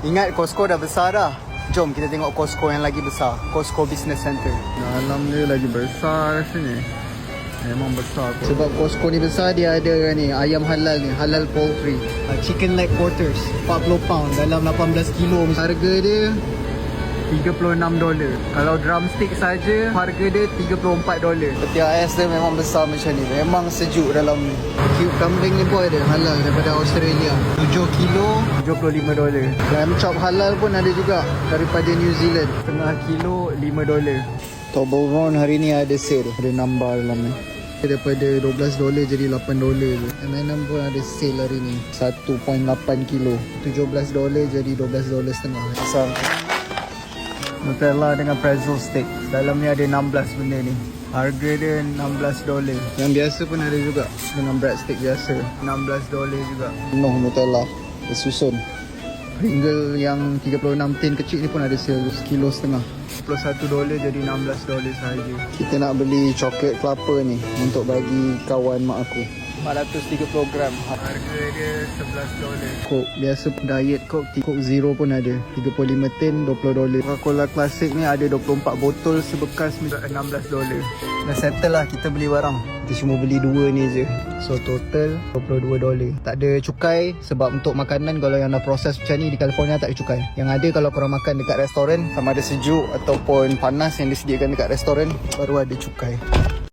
Ingat Costco dah besar dah. Jom kita tengok Costco yang lagi besar, Costco Business Center. Dalam dia lagi besar rasanya. Memang besar kot. Sebab Costco ni besar, dia ada ni ayam halal ni, halal poultry. Chicken leg quarters 40 pound dalam 18 kilo. Harga dia $36. Kalau drumstick saja harga dia $34. Peti ais dia memang besar macam ni. Memang sejuk dalam ni. Cube kambing ni pun ada halal daripada Australia. 7 kilo $75. Lamb chop halal pun ada juga daripada New Zealand. Setengah kilo $5. Toblerone hari ni ada sale. Ada nambah dalam ni. Daripada $12 jadi $8 je. M&M pun ada sale hari ni. 1.8 kilo $17 jadi $12.5. Asal Nutella dengan pretzel stick. Dalam ni ada 16 benda ni. Harga dia $16. Yang biasa pun ada juga. Dengan breadstick biasa $16 juga. Penuh Nutella. Dia susun. Pringle yang 36 tin kecil ni pun ada sale $1.5 kilo. $21 jadi $16 sahaja. Kita nak beli coklat kelapa ni untuk bagi kawan mak aku. 430 gram. Harga dia $11. Coke biasa diet Coke, Coke Zero pun ada 35 tin $20. Coca-Cola klasik ni ada 24 botol sebekas $16. Dah settle lah kita beli barang. Kita cuma beli 2 ni je. So total $22. Tak ada cukai sebab untuk makanan kalau yang dah proses macam ni di California tak ada cukai. Yang ada kalau korang makan dekat restoran, sama ada sejuk ataupun panas yang disediakan dekat restoran, baru ada cukai.